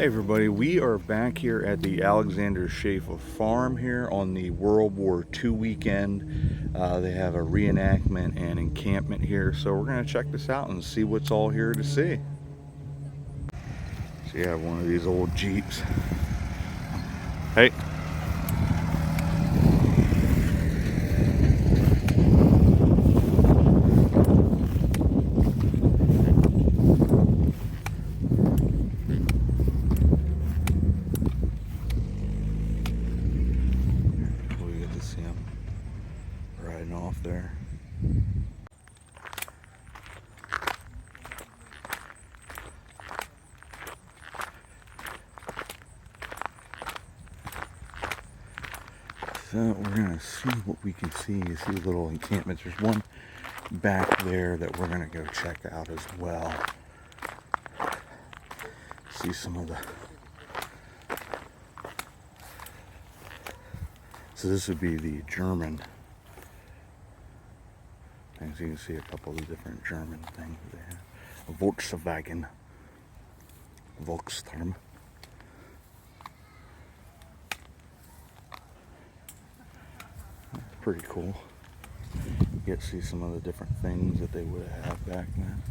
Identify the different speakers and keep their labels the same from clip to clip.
Speaker 1: Hey everybody, we are back here at the Alexander Schaeffer Farm here on the World War II weekend. They have a reenactment and encampment here, so we're going to check this out and see what's all here to see. So you have one of these old Jeeps. Hey. See him riding off there. So we're gonna see what we can see. You see little encampments. There's one back there that we're gonna go check out as well. See some of the. So this would be the German things. You can see a couple of the different German things they have. A Volkswagen, Volksturm. Pretty cool. You get to see some of the different things that they would have had back then.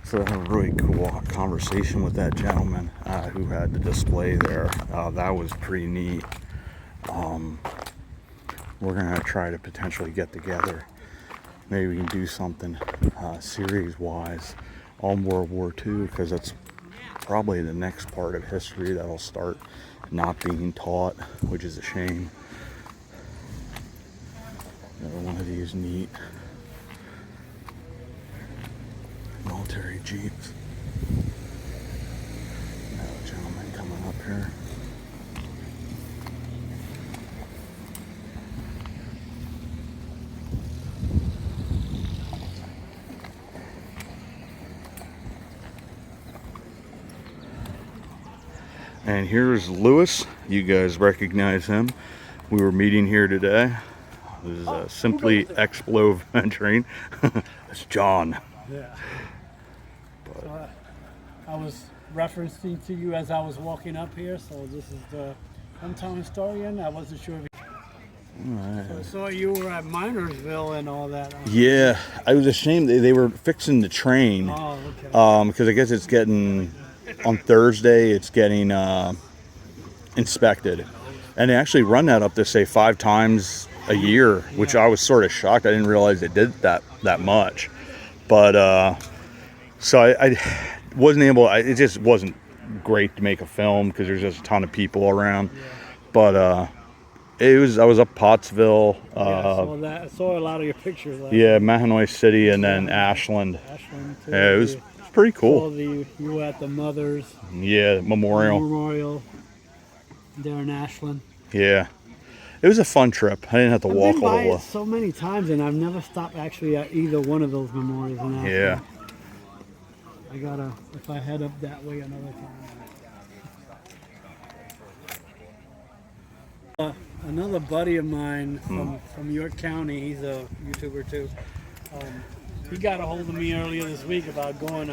Speaker 1: So I had a really cool conversation with that gentleman who had the display there. That was pretty neat. We're gonna try to potentially get together. Maybe we can do something series-wise on World War II, because that's probably the next part of history that'll start not being taught, which is a shame. Another one of these neat military Jeeps. Another gentleman coming up here. And here's Lewis. You guys recognize him. We were meeting here today. This is Simply Explo Venturing. It's John.
Speaker 2: Yeah. So I was referencing to you as I was walking up here, so this is the hometown historian. I wasn't sure if
Speaker 1: Right.
Speaker 2: So I saw you were at Minersville and all that.
Speaker 1: Yeah, I was ashamed they were fixing the train.
Speaker 2: Oh, okay.
Speaker 1: Because I guess it's getting, on Thursday, it's getting inspected. And they actually run that up to, say, 5 times a year, which I was sort of shocked. I didn't realize they did that much. But, so I wasn't able, it just wasn't great to make a film because there's just a ton of people around. But, I was up Pottsville.
Speaker 2: I saw a lot of your pictures.
Speaker 1: Yeah, Mahanoy City and then Ashland.
Speaker 2: Ashland too.
Speaker 1: Yeah, it was pretty cool.
Speaker 2: You were at the Mothers.
Speaker 1: Yeah, Memorial
Speaker 2: there in Ashland.
Speaker 1: Yeah, it was a fun trip. I didn't have to walk
Speaker 2: I've been
Speaker 1: a
Speaker 2: by
Speaker 1: whole.
Speaker 2: it so many times, and I've never stopped actually at either one of those memorials in Ashland.
Speaker 1: Yeah.
Speaker 2: I gotta, if I head up that way another time. Another buddy of mine from York County, he's a YouTuber too. He got a hold of me earlier this week about going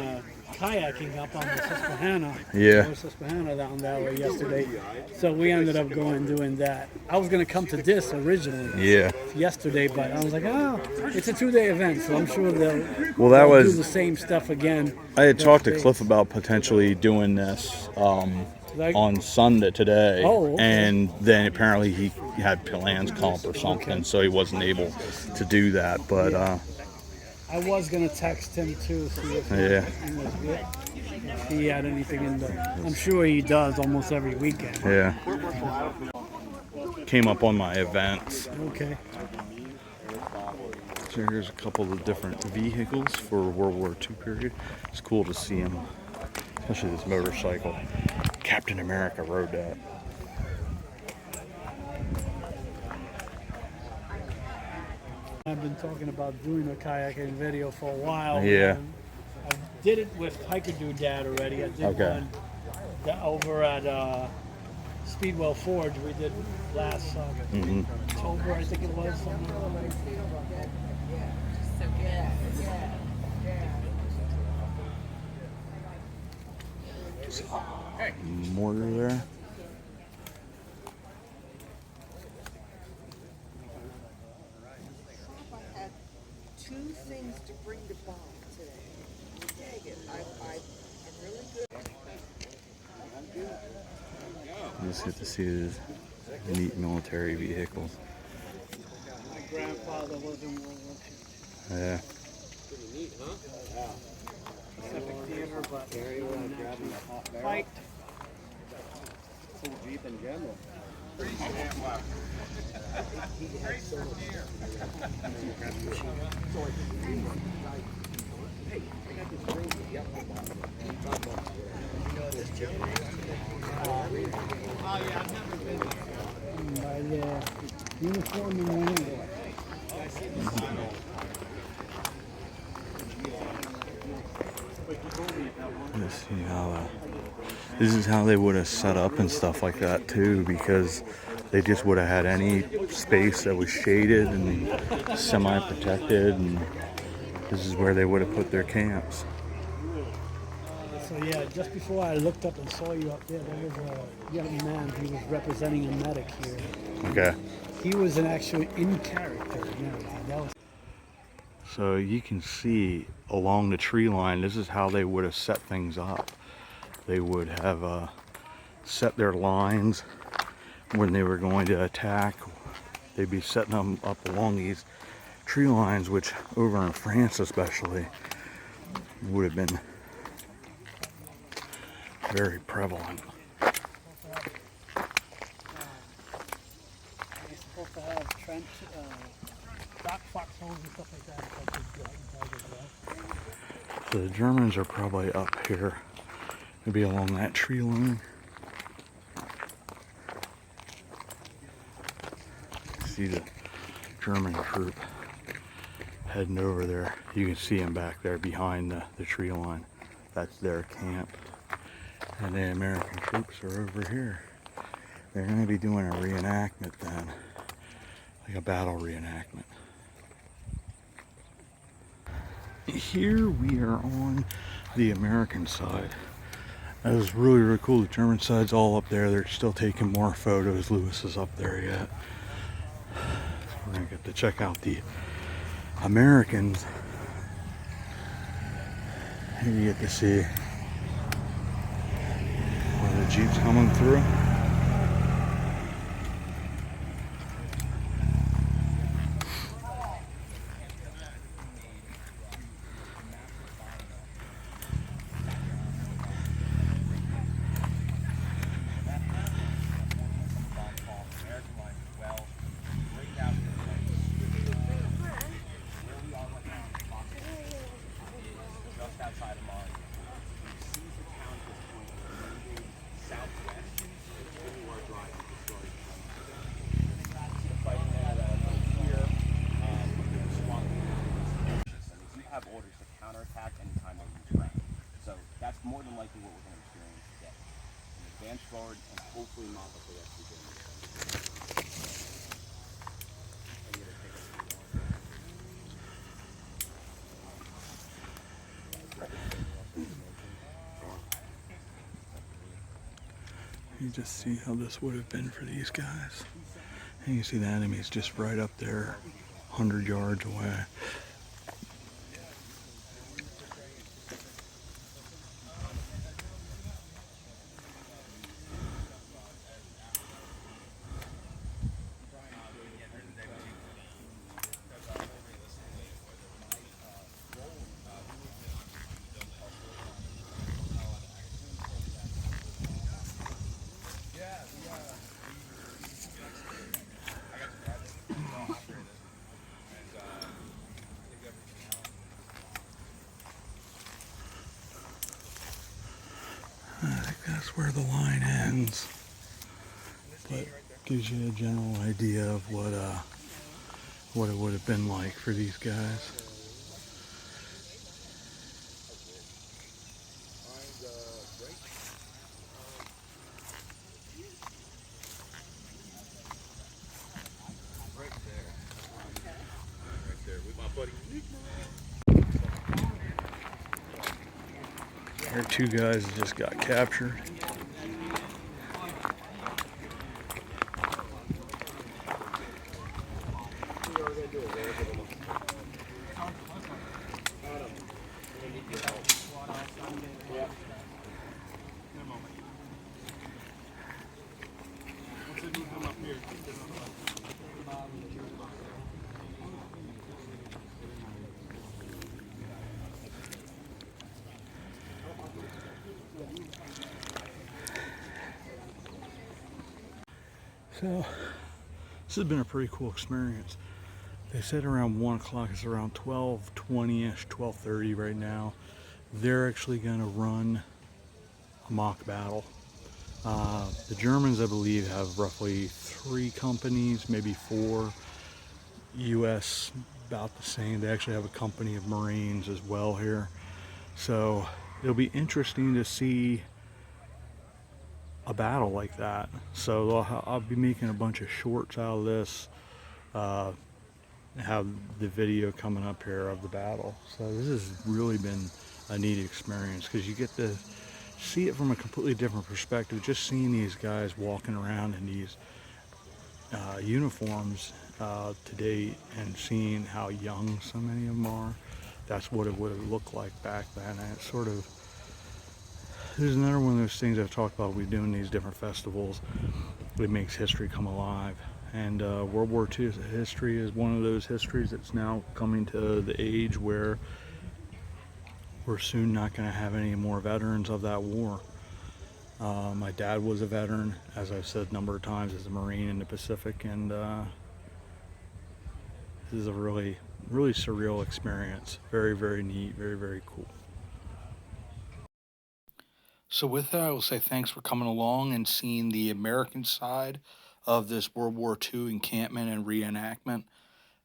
Speaker 2: kayaking up on the Susquehanna.
Speaker 1: Yeah.
Speaker 2: Susquehanna down that way yesterday. So we ended up doing that. I was going to come to this originally.
Speaker 1: Yeah.
Speaker 2: Yesterday, but I was like, oh, it's a 2-day event, so I'm sure they'll do the same stuff again.
Speaker 1: I had talked to Cliff about potentially doing this on Sunday today.
Speaker 2: Oh, okay.
Speaker 1: And then apparently he had plans comp or something, so he wasn't able to do that. But
Speaker 2: I was gonna text him too, see if he had anything in the. I'm sure he does almost every weekend.
Speaker 1: Yeah. Came up on my events.
Speaker 2: Okay.
Speaker 1: So here's a couple of different vehicles for World War II period. It's cool to see them, especially this motorcycle. Captain America rode that.
Speaker 2: I've been talking about doing a kayaking video for a while.
Speaker 1: Yeah.
Speaker 2: I did it with Hiker Dude Dad already. I did one over at Speedwell Forge we did last October, I think it was. Something
Speaker 1: mortar there.
Speaker 3: I had 2 things to bring to Bob today. Dang it, I'm really good.
Speaker 1: You just get to see these neat military vehicles.
Speaker 2: my grandfather was in World War II.
Speaker 1: Yeah.
Speaker 2: Pacific Theater, but fight.
Speaker 4: Jeep in general.
Speaker 2: Uniform and winter.
Speaker 1: Let's see how this is how they would have set up and stuff like that too, because they just would have had any space that was shaded and semi-protected, and this is where they would have put their camps.
Speaker 2: So yeah, just before I looked up and saw you up there, there was a young man who was representing a medic here.
Speaker 1: Okay.
Speaker 2: He was actually in character and everything. That was
Speaker 1: So you can see along the tree line, this is how they would have set things up. They would have set their lines when they were going to attack. They'd be setting them up along these tree lines, which over in France especially would have been very prevalent.
Speaker 2: They're supposed to have trench, dock foxholes and stuff like that.
Speaker 1: So the Germans are probably up here, maybe along that tree line. See the German troop heading over there. You can see them back there behind the tree line. That's their camp. And the American troops are over here. They're going to be doing a reenactment then, like a battle reenactment. Here we are on the American side. That was really, really cool. The German side's all up there. They're still taking more photos. Lewis is up there yet. We're going to get to check out the Americans. Here you get to see where the Jeep's coming through.
Speaker 4: More than likely what we're going to experience today. And advance forward and hopefully mop up the rest of the
Speaker 1: You just see how this would have been for these guys. And you see the enemy's just right up there, 100 yards away. I think that's where the line ends, but gives you a general idea of what it would have been like for these guys. Here, two guys that just got captured. So this has been a pretty cool experience. They said around 1 o'clock. It's around 12:20ish, 12:30 right now. They're actually going to run a mock battle. The Germans, I believe, have roughly 3 companies, maybe 4. U.S. about the same. They actually have a company of Marines as well here. So it'll be interesting to see a battle like that. So I'll be making a bunch of shorts out of this. Have the video coming up here of the battle. So this has really been a neat experience because you get to see it from a completely different perspective. Just seeing these guys walking around in these uniforms to date and seeing how young so many of them are. That's what it would have looked like back then. And it's sort of, this is another one of those things I've talked about. We're doing these different festivals. It makes history come alive. And World War II history is one of those histories that's now coming to the age where we're soon not going to have any more veterans of that war. My dad was a veteran, as I've said a number of times, as a Marine in the Pacific, and this is a really, really surreal experience. Very, very neat, very, very cool. So with that, I will say thanks for coming along and seeing the American side of this World War II encampment and reenactment.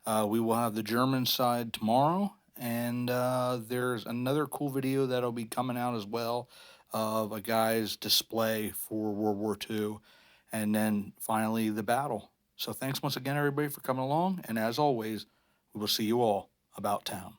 Speaker 1: We will have the German side tomorrow, and there's another cool video that'll be coming out as well of a guy's display for World War II, and then finally the battle. So thanks once again, everybody, for coming along, and as always, we will see you all about town.